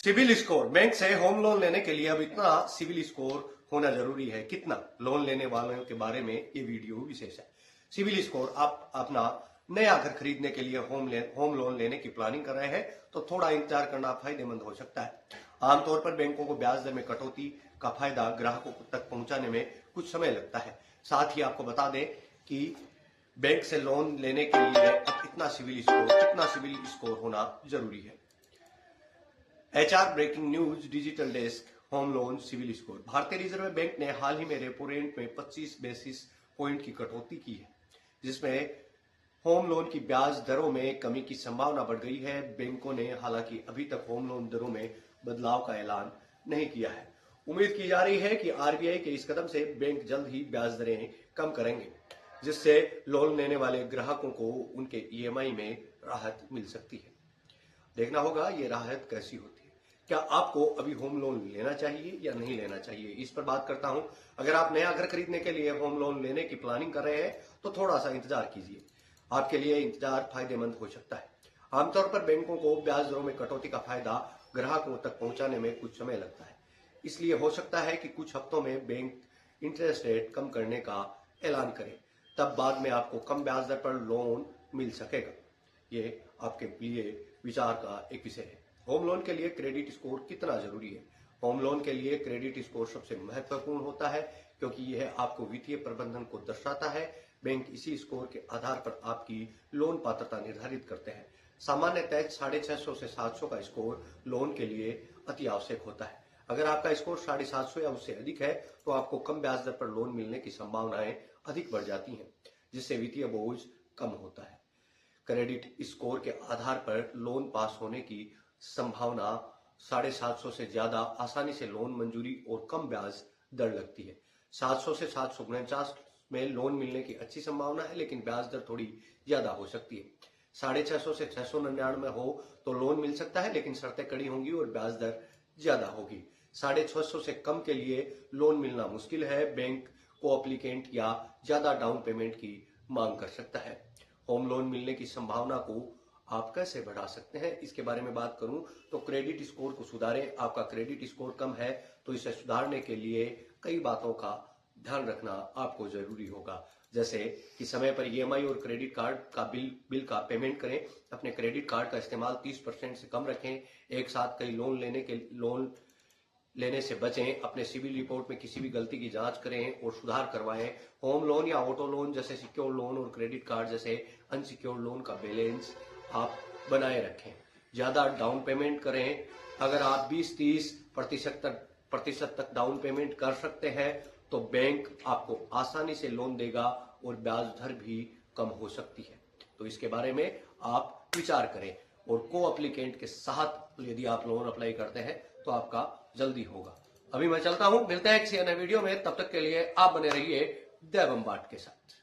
Civil score. Bank से home loan लेने के लिए अब इतना सिविल स्कोर होना जरूरी है। कितना लोन लेने वालों के बारे में ये वीडियो विशेष है। CIBIL score. आप अपना नया घर खरीदने के लिए होम लोन लेने की प्लानिंग कर रहे हैं तो थोड़ा इंतजार करना फायदेमंद हो सकता है। आमतौर पर बैंकों को ब्याज दर में कटौती का फायदा ग्राहकों तक पहुंचाने में कुछ समय लगता है। साथ ही आपको बता दें कि बैंक से लोन लेने के लिए अब कितना सिविल स्कोर होना जरूरी है। HR breaking news digital desk. Home loan CIBIL score. भारतीय रिजर्व बैंक ने हाल ही में रेपो रेट में 25 बेसिस पॉइंट की कटौती की है, जिसमें होम लोन की ब्याज दरों में कमी की संभावना बढ़ गई है। बैंकों ने हालांकि अभी तक होम लोन दरों में बदलाव का ऐलान नहीं किया है। उम्मीद की जा रही है कि आरबीआई के इस कदम से बैंक जल्द ही ब्याज दरें कम करेंगे, जिससे लोन लेने वाले ग्राहकों को उनके ईएमआई में राहत मिल सकती है। देखना होगा ये राहत कैसी होती है। क्या आपको अभी होम लोन लेना चाहिए या नहीं लेना चाहिए, इस पर बात करता हूं। अगर आप नया घर खरीदने के लिए होम लोन लेने की प्लानिंग कर रहे हैं तो थोड़ा सा इंतजार कीजिए। आपके लिए इंतजार फायदेमंद हो सकता है। आमतौर पर बैंकों को ब्याज दरों में कटौती का फायदा ग्राहकों तक पहुंचाने में कुछ समय लगता है। इसलिए हो सकता है कि कुछ हफ्तों में बैंक इंटरेस्ट रेट कम करने का ऐलान करे, तब बाद में आपको कम ब्याज दर पर लोन मिल सकेगा। ये आपके लिए विचार का एक विषय है। होम लोन के लिए क्रेडिट स्कोर कितना जरूरी है। होम लोन के लिए क्रेडिट स्कोर सबसे महत्वपूर्ण होता है, क्योंकि यह आपको वित्तीय प्रबंधन को दर्शाता है। बैंक इसी स्कोर के आधार पर आपकी लोन पात्रता निर्धारित करते हैं। सामान्यतः 650 से 700 का स्कोर लोन के लिए अति आवश्यक होता है। अगर आपका स्कोर 750 या उससे अधिक है तो आपको कम ब्याज दर पर लोन मिलने की संभावनाएं अधिक बढ़ जाती हैं, जिससे वित्तीय बोझ कम होता है। क्रेडिट स्कोर के आधार पर लोन पास होने की संभावना 750 से ज्यादा आसानी से लोन मंजूरी और कम ब्याज दर लगती है। 700 से 749 में लोन मिलने की अच्छी संभावना है, लेकिन ब्याज दर थोड़ी ज्यादा हो सकती है। 650 से 699 हो तो लोन मिल सकता है, लेकिन शर्तें कड़ी होंगी और ब्याज दर ज्यादा होगी। 650 से कम के लिए लोन मिलना मुश्किल है। बैंक को एप्लीकेंट या ज्यादा डाउन पेमेंट की मांग कर सकता है। होम लोन मिलने की संभावना को आप कैसे बढ़ा सकते हैं, इसके बारे में बात करूं तो क्रेडिट स्कोर को सुधारें। आपका क्रेडिट स्कोर कम है तो इसे सुधारने के लिए कई बातों का ध्यान रखना आपको जरूरी होगा, जैसे कि समय पर ईएमआई और क्रेडिट कार्ड का बिल का पेमेंट करें। अपने क्रेडिट कार्ड का इस्तेमाल 30% से कम रखें। एक साथ कई लोन लेने से बचें। अपने सिविल रिपोर्ट में किसी भी गलती की जांच करें और सुधार करवाएं। होम लोन या ऑटो लोन जैसे सिक्योर लोन और क्रेडिट कार्ड जैसे अनसिक्योर लोन का बैलेंस आप बनाए रखें। ज्यादा डाउन पेमेंट करें। अगर आप 20-30 प्रतिशत तक डाउन पेमेंट कर सकते हैं तो बैंक आपको आसानी से लोन देगा और ब्याज दर भी कम हो सकती है। तो इसके बारे में आप विचार करें और को एप्लीकेंट के साथ यदि आप लोन अप्लाई करते हैं तो आपका जल्दी होगा। अभी मैं चलता हूं, मिलते हैं किसी अन्य वीडियो में। तब तक के लिए आप बने रहिए देवम बाट के साथ।